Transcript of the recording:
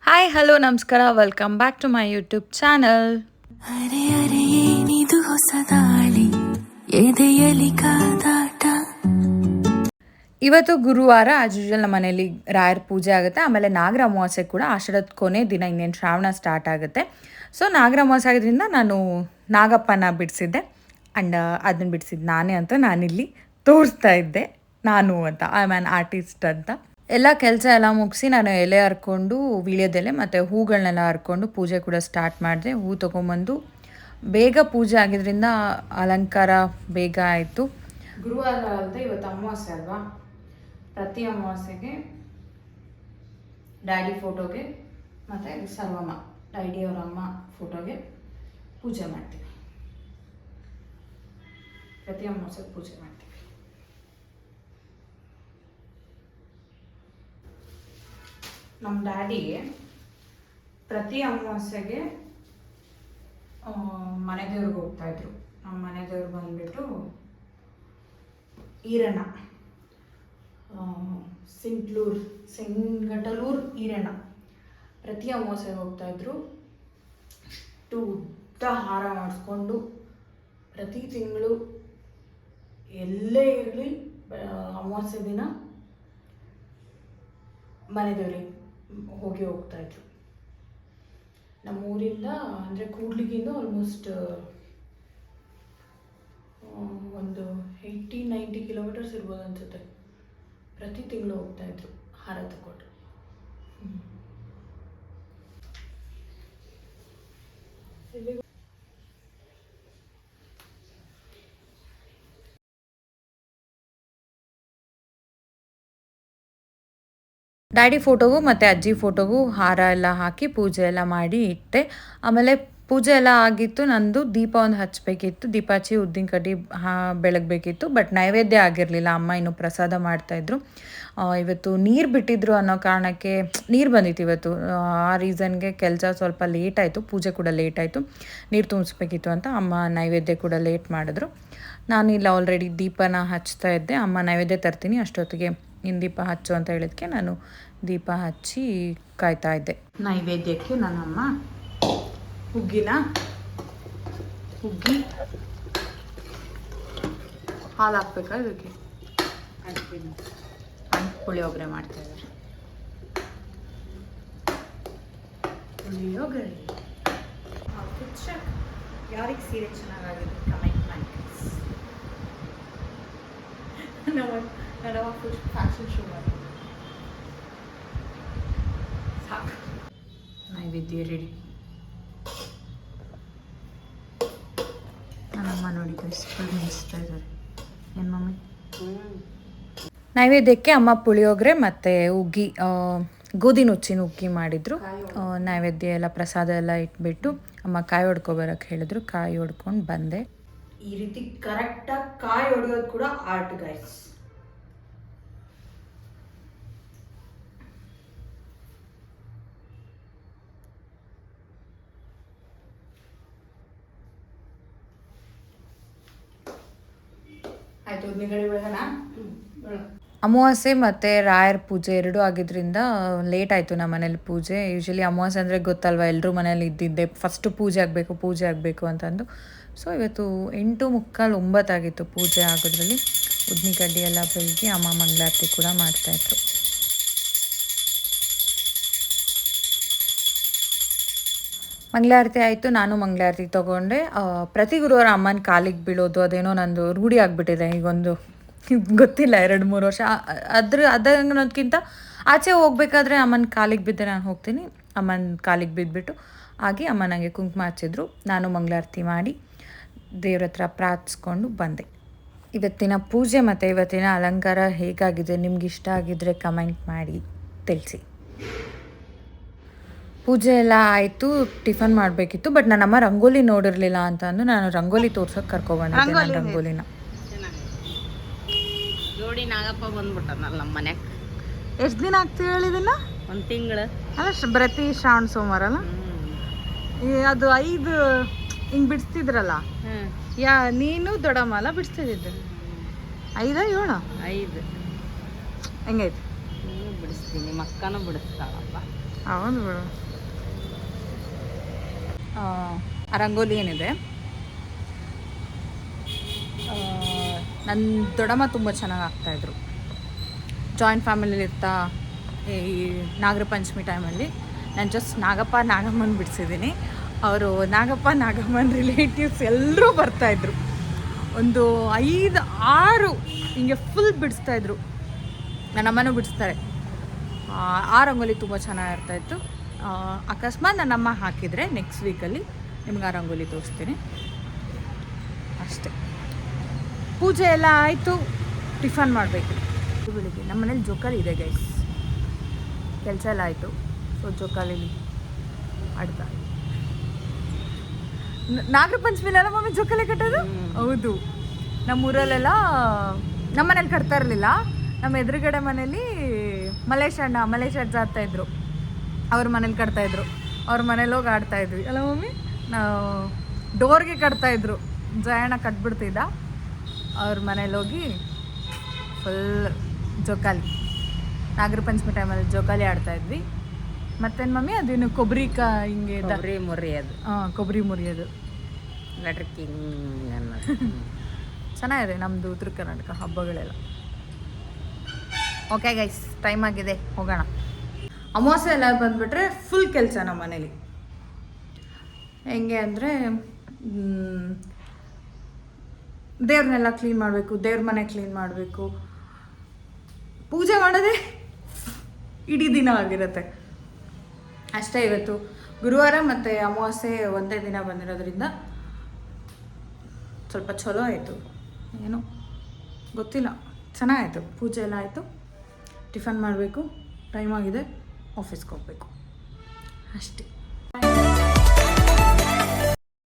Hi hello ನಮಸ್ಕಾರ welcome back to my YouTube channel. ಅರೆ ಅರೆ ಏನಿದು ಹೊಸ ದಾಳಿ ಎದೆಯಲಿ ಕಾದಾಟ. ಇವತ್ತು ಗುರುವಾರ ಆಸ್ ಯೂಶುವಲ್ ನಮ್ಮ ಮನೇಲಿ ರಾಯರ ಪೂಜೆ ಆಗುತ್ತೆ. ಆಮೇಲೆ ನಾಗರ ಅಮಾವಾಸ್ಯೆ ಕೂಡ ಆಷಾಢದ ಕೊನೆ ದಿನ, ಇನ್ನೇನು ಶ್ರಾವಣ ಸ್ಟಾರ್ಟ್ ಆಗುತ್ತೆ. ಸೊ ನಾಗರ ಅಮಾವಾಸ್ಯೆ ಆಗೋದ್ರಿಂದ ನಾನು ನಾಗಪ್ಪನ ಬಿಡಿಸಿದ್ದೆ. ಆ್ಯಂಡ್ ಅದನ್ನು ಬಿಡಿಸಿದ್ದು ನಾನೇ ಅಂತ ನಾನಿಲ್ಲಿ ತೋರಿಸ್ತಾ ಇದ್ದೆ. ನಾನು ಅಂತ ಐ ಆಮ್ ಆ್ಯನ್ ಆರ್ಟಿಸ್ಟ್ ಅಂತ. ಎಲ್ಲ ಕೆಲಸ ಎಲ್ಲ ಮುಗಿಸಿ ನಾನು ಎಲೆ ಹರ್ಕೊಂಡು, ವೀಳ್ಯದೆಲೆ ಮತ್ತು ಹೂಗಳನ್ನೆಲ್ಲ ಹರ್ಕೊಂಡು ಪೂಜೆ ಕೂಡ ಸ್ಟಾರ್ಟ್ ಮಾಡಿದೆ. ಹೂ ತೊಗೊಂಬಂದು ಬೇಗ ಪೂಜೆ ಆಗಿದ್ದರಿಂದ ಅಲಂಕಾರ ಬೇಗ ಆಯಿತು. ಗುರುವಾರ ಅಲ್ಲದೆ ಇವತ್ತು ಅಮಾವಾಸ್ಯೆ ಅಲ್ವಾ, ಪ್ರತಿ ಅಮಾವಾಸ್ಯೆಗೆ ಡ್ಯಾಡಿ ಫೋಟೋಗೆ ಮತ್ತು ಸರ್ವಮ್ಮ ಡ್ಯಾಡಿ ಅವರ ಅಮ್ಮ ಫೋಟೋಗೆ ಪೂಜೆ ಮಾಡ್ತೀವಿ. ಪ್ರತಿ ಅಮಾವಾಸ್ಯೆಗೆ ಪೂಜೆ ಮಾಡ್ತೀವಿ. ನಮ್ಮ ಡ್ಯಾಡಿಗೆ ಪ್ರತಿ ಅಮಾವಾಸ್ಯೆಗೆ ಮನೆ ದೇವ್ರಿಗೆ ಹೋಗ್ತಾಯಿದ್ರು. ನಮ್ಮ ಮನೆ ದೇವ್ರು ಬಂದುಬಿಟ್ಟು ಈರಣ್ಣ, ಸಿಂಗಟಲೂರು ಈರಣ್ಣ. ಪ್ರತಿ ಅಮಾವಾಸ್ಯೆಗೆ ಹೋಗ್ತಾಯಿದ್ರು. ಅಷ್ಟು ಉದ್ದ ಹಾರ ಮಾಡಿಸ್ಕೊಂಡು ಪ್ರತಿ ತಿಂಗಳು ಎಲ್ಲೇ ಇರಲಿ ಅಮಾವಾಸ್ಯೆ ದಿನ ಮನೆ ದೇವ್ರಿಗೆ ಹೋಗ್ತಾಯಿದ್ರು. ನಮ್ಮೂರಿಂದ ಅಂದರೆ ಕೂಡ್ಲಿಗಿಂದ ಆಲ್ಮೋಸ್ಟ್ ಒಂದು 80-90 ಕಿಲೋಮೀಟರ್ಸ್ ಇರ್ಬೋದು ಅನಿಸುತ್ತೆ. ಪ್ರತಿ ತಿಂಗಳು ಹೋಗ್ತಾಯಿದ್ರು ಹಾರ ತಗೊಂಡು. ಡ್ಯಾಡಿ ಫೋಟೋಗೂ ಮತ್ತು ಅಜ್ಜಿ ಫೋಟೋಗೂ ಹಾರ ಎಲ್ಲ ಹಾಕಿ ಪೂಜೆ ಎಲ್ಲ ಮಾಡಿ ಇಟ್ಟೆ. ಆಮೇಲೆ ಪೂಜೆ ಎಲ್ಲ ಆಗಿತ್ತು. ನಂದು ದೀಪ ಒಂದು ಹಚ್ಚಬೇಕಿತ್ತು, ದೀಪ ಹಚ್ಚಿ ಉದ್ದಿನ ಕಡ್ಡಿ ಬೆಳಗಬೇಕಿತ್ತು. ಬಟ್ ನೈವೇದ್ಯ ಆಗಿರಲಿಲ್ಲ, ಅಮ್ಮ ಇನ್ನೂ ಪ್ರಸಾದ ಮಾಡ್ತಾಯಿದ್ರು. ಇವತ್ತು ನೀರು ಬಿಟ್ಟಿದ್ರು ಅನ್ನೋ ಕಾರಣಕ್ಕೆ ನೀರು ಬಂದಿತ್ತು ಇವತ್ತು. ಆ ರೀಸನ್ಗೆ ಕೆಲಸ ಸ್ವಲ್ಪ ಲೇಟ್ ಆಯಿತು, ಪೂಜೆ ಕೂಡ ಲೇಟ್ ಆಯಿತು. ನೀರು ತುಂಬಿಸ್ಬೇಕಿತ್ತು ಅಂತ ಅಮ್ಮ ನೈವೇದ್ಯ ಕೂಡ ಲೇಟ್ ಮಾಡಿದ್ರು. ನಾನು ಇಲ್ಲ ಆಲ್ರೆಡಿ ದೀಪನ ಹಚ್ತಾ ಇದ್ದೆ. ಅಮ್ಮ ನೈವೇದ್ಯ ತರ್ತೀನಿ ಅಷ್ಟೊತ್ತಿಗೆ ಇನ್ನು ದೀಪ ಹಚ್ಚು ಅಂತ ಹೇಳಿದ್ಕೆ ನಾನು ದೀಪ ಹಚ್ಚಿ ಕಾಯ್ತಾ ಇದ್ದೆ. ನೈವೇದ್ಯಕ್ಕೆ ನನ್ನಮ್ಮ ಹುಗ್ಗಿ ಹಾಲು ಹಾಕ್ಬೇಕಾ ಇದಕ್ಕೆ? ಪುಳಿಯೋಗರೆ ಮಾಡ್ತಾ ಇದ್ದಾರೆ. ಪುಳಿಯೋಗರೆ ಯಾರಿಗೆ ಸೀರೆ ಚೆನ್ನಾಗಾಗಿದೆ ಕಮೆಂಟ್ ಮಾಡಿ. ಫ್ಯಾಷನ್ ಶೋ ಮಾಡಿ ಸಾಕು. ನೈವೇದ್ಯ ರೆಡಿ. ನನ್ನಮ್ಮ ನೋಡಿ ಫುಲ್ ಮಿಸ್ತಾ ಇದ್ದಾರೆ. ಏನು ಮಮ್ಮಿ? ನೈವೇದ್ಯಕ್ಕೆ ಅಮ್ಮ ಪುಳಿಯೋಗರೆ ಮತ್ತು ಹುಗ್ಗಿ, ಗೋಧಿ ನುಚ್ಚಿನ ಹುಗ್ಗಿ ಮಾಡಿದರು. ನೈವೇದ್ಯ ಎಲ್ಲ ಪ್ರಸಾದ ಎಲ್ಲ ಇಟ್ಬಿಟ್ಟು ಅಮ್ಮ ಕಾಯಿ ಹೊಡ್ಕೊಬರಕ್ಕೆ ಹೇಳಿದ್ರು. ಕಾಯಿ ಹೊಡ್ಕೊಂಡು ಬಂದೆ. ಈ ರೀತಿ ಕರೆಕ್ಟಾಗಿ ಕಾಯಿ ಹೊಡೆಯೋದು ಕೂಡ ಆರ್ಟ್ ಗೈಸ್. ಆಯಿತು, ಉದ್ದಿನಗಡೆ ಬೆಳಗೋಣ. ಅಮಾವಾಸ್ಯೆ ಮತ್ತು ರಾಯರ ಪೂಜೆ ಎರಡೂ ಆಗಿದ್ದರಿಂದ ಲೇಟ್ ಆಯಿತು ನಮ್ಮ ಮನೇಲಿ ಪೂಜೆ. ಯೂಶ್ವಲಿ ಅಮಾವಾಸ್ಯೆ ಅಂದರೆ ಗೊತ್ತಲ್ವ, ಎಲ್ಲರೂ ಮನೇಲಿ ಇದ್ದಿದ್ದೆ ಫಸ್ಟು ಪೂಜೆ ಆಗಬೇಕು ಅಂತಂದು. ಸೊ ಇವತ್ತು 8:45, 9 ಆಗಿತ್ತು ಪೂಜೆ ಆಗೋದ್ರಲ್ಲಿ. ಉದ್ದಿನ ಕಡ್ಡಿ ಎಲ್ಲ ಬೆಳಗಿ ಅಮ್ಮ ಮಂಗಳಾರತಿ ಕೂಡ ಮಾಡ್ತಾಯಿದ್ರು. ಮಂಗಳಾರತಿ ಆಯಿತು, ನಾನು ಮಂಗಳಾರತಿ ತೊಗೊಂಡೆ. ಪ್ರತಿ ಗುರುವಾರ ಅಮ್ಮನ ಕಾಲಿಗೆ ಬೀಳೋದು ಅದೇನೋ ನಂದು ರೂಢಿ ಆಗಿಬಿಟ್ಟಿದೆ. ಈಗೊಂದು ಗೊತ್ತಿಲ್ಲ 2-3 ವರ್ಷ. ಅದನ್ನೋದಕ್ಕಿಂತ ಆಚೆ ಹೋಗ್ಬೇಕಾದ್ರೆ ಅಮ್ಮನ ಕಾಲಿಗೆ ಬಿದ್ದರೆ ನಾನು ಹೋಗ್ತೀನಿ. ಅಮ್ಮನ ಕಾಲಿಗೆ ಬಿದ್ದುಬಿಟ್ಟು ಹಾಗೆ ಅಮ್ಮ ನನಗೆ ಕುಂಕುಮ ಹಚ್ಚಿದ್ರು. ನಾನು ಮಂಗಳಾರತಿ ಮಾಡಿ ದೇವ್ರ ಹತ್ರ ಪ್ರಾರ್ಥಿಸ್ಕೊಂಡು ಬಂದೆ. ಇವತ್ತಿನ ಪೂಜೆ ಮತ್ತು ಇವತ್ತಿನ ಅಲಂಕಾರ ಹೇಗಾಗಿದೆ, ನಿಮ್ಗೆ ಇಷ್ಟ ಆಗಿದ್ದರೆ ಕಮೆಂಟ್ ಮಾಡಿ ತಿಳಿಸಿ. ಪೂಜೆ ಎಲ್ಲ ಆಯಿತು, ಟಿಫನ್ ಮಾಡಬೇಕಿತ್ತು. ಬಟ್ ನನ್ನಮ್ಮ ರಂಗೋಲಿ ನೋಡಿರಲಿಲ್ಲ ಅಂತ ಅಂದು ನಾನು ರಂಗೋಲಿ ತೋರ್ಸೋಕೆ ಕರ್ಕೊಬಂದಿದ್ದೆ. ನಾನು ರಂಗೋಲಿನ ಜೋಡಿ ನಾಗಪ್ಪ ಬಂದ್ಬಿಟ್ಟನಲ್ಲ ನಮ್ಮ ಮನ್ಯಾಗ. ಎಷ್ಟು ದಿನ ಆಗ್ತೀವಿ ಹೇಳಿದಿಲ್ಲ? 1 ತಿಂಗಳು. ಅಲ್ಲ ಪ್ರತಿ ಶ್ರಾವಣ ಸೋಮವಾರ ಅಲ್ಲ ಅದು 5 ಹಿಂಗೆ ಬಿಡಿಸ್ತಿದ್ರಲ್ಲ. ನೀನು ದೊಡ್ಡಮ್ಮ ಅಲ್ಲ ಬಿಡಿಸ್ತಿದ್ದೆ? 5 7 5 ಹೆಂಗೈತೆ? ಬಿಡಿಸ್ತೀನಿ, ಮಕ್ಕನೂ ಬಿಡಿಸ್ತಾಳಪ್ಪ. ಹೌದು ಬಿಡು. ಆ ರಂಗೋಲಿ ಏನಿದೆ, ನನ್ನ ದೊಡ್ಡಮ್ಮ ತುಂಬ ಚೆನ್ನಾಗಿ ಆಗ್ತಾಯಿದ್ರು. ಜಾಯಿಂಟ್ ಫ್ಯಾಮಿಲಿಲಿ ಇರ್ತಾ ಈ ನಾಗರ ಪಂಚಮಿ ಟೈಮಲ್ಲಿ ನಾನು ಜಸ್ಟ್ ನಾಗಪ್ಪ ನಾಗಮ್ಮನ ಬಿಡಿಸಿದ್ದೀನಿ. ಅವರು ನಾಗಪ್ಪ ನಾಗಮ್ಮನ ರಿಲೇಟಿವ್ಸ್ ಎಲ್ಲರೂ ಬರ್ತಾಯಿದ್ರು. ಒಂದು 5-6 ಹಿಂಗೆ ಫುಲ್ ಬಿಡಿಸ್ತಾಯಿದ್ರು. ನನ್ನ ಅಮ್ಮನೂ ಬಿಡಿಸ್ತಾರೆ. ಆ ರಂಗೋಲಿ ತುಂಬ ಚೆನ್ನಾಗಿರ್ತಾಯಿತ್ತು. ಅಕಸ್ಮಾತ್ ನನ್ನಮ್ಮ ಹಾಕಿದರೆ ನೆಕ್ಸ್ಟ್ ವೀಕಲ್ಲಿ ನಿಮ್ಗೆ ಆ ರಂಗೋಲಿ ತೋರಿಸ್ತೀನಿ. ಅಷ್ಟೇ. ಪೂಜೆ ಎಲ್ಲ ಆಯಿತು. ಟಿಫನ್ ಮಾಡಬೇಕು ಬೆಳಿಗ್ಗೆ. ನಮ್ಮ ಮನೇಲಿ ಜೋಕಾಲಿ ಇದೆ ಗೈಸ್. ಕೆಲಸ ಎಲ್ಲ ಆಯಿತು. ಸೊ ಜೋಕಾಲಿಲಿ ಆಡ್ತಾ ನಾಗರ ಪಂಚಮಿಲೆಲ್ಲ ಮಮ್ಮಿ ಜೋಕಾಲಿ ಕಟ್ಟೋದು. ಹೌದು, ನಮ್ಮೂರಲ್ಲೆಲ್ಲ ನಮ್ಮ ಮನೇಲಿ ಕಟ್ತಾ ಇರಲಿಲ್ಲ. ನಮ್ಮ ಎದುರುಗಡೆ ಮನೇಲಿ ಮಲೇಶ್ ಅಜ್ಜ ಆಗ್ತಾಯಿದ್ರು. ಅವ್ರ ಮನೇಲಿ ಕಟ್ತಾಯಿದ್ರು. ಅವ್ರ ಮನೇಲಿ ಹೋಗಿ ಆಡ್ತಾಯಿದ್ವಿ ಅಲ್ಲ ಮಮ್ಮಿ. ನಾವು ಡೋರ್ಗೆ ಕಟ್ತಾಯಿದ್ರು. ಜಯಣ್ಣ ಕಟ್ಬಿಡ್ತಿದ್ದ. ಅವ್ರ ಮನೇಲಿ ಹೋಗಿ ಫುಲ್ ಜೋಕಾಲಿ, ನಾಗರ ಪಂಚಮಿ ಟೈಮಲ್ಲಿ ಜೋಕಾಲಿ ಆಡ್ತಾಯಿದ್ವಿ. ಮತ್ತೇನು ಮಮ್ಮಿ ಅದೇನು ಕೊಬ್ಬರಿ ಹಿಂಗೆ ಮುರಿಯೋದು. ಕೊಬ್ಬರಿ ಮುರಿಯೋದು. ಲಡ್ರಕಿಂಗ್ ಅನ್ನೋದು. ಚೆನ್ನಾಗಿದೆ ನಮ್ಮದು ಉತ್ತರ ಕರ್ನಾಟಕ ಹಬ್ಬಗಳೆಲ್ಲ. ಓಕೆ ಗೈಸ್, ಟೈಮ್ ಆಗಿದೆ, ಹೋಗೋಣ. ಅಮಾವಾಸ್ಯೆ ಎಲ್ಲ ಬಂದುಬಿಟ್ರೆ ಫುಲ್ ಕೆಲಸ ನಮ್ಮ ಮನೇಲಿ. ಹೆಂಗೆ ಅಂದರೆ ದೇವ್ರನ್ನೆಲ್ಲ ಕ್ಲೀನ್ ಮಾಡಬೇಕು, ದೇವ್ರ ಮನೆ ಕ್ಲೀನ್ ಮಾಡಬೇಕು, ಪೂಜೆ ಮಾಡೋದೇ ಇಡೀ ದಿನ ಆಗಿರುತ್ತೆ ಅಷ್ಟೇ. ಇವತ್ತು ಗುರುವಾರ ಮತ್ತು ಅಮಾವಾಸ್ಯೆ ಒಂದೇ ದಿನ ಬಂದಿರೋದ್ರಿಂದ ಸ್ವಲ್ಪ ಚಲೋ ಆಯಿತು. ಏನೋ ಗೊತ್ತಿಲ್ಲ, ಚೆನ್ನಾಗಾಯಿತು. ಪೂಜೆ ಎಲ್ಲ ಆಯಿತು. ಟಿಫನ್ ಮಾಡಬೇಕು, ಟೈಮ್ ಆಗಿದೆ, ಆಫೀಸ್ಗೆ ಹೋಗಬೇಕು ಅಷ್ಟೇ.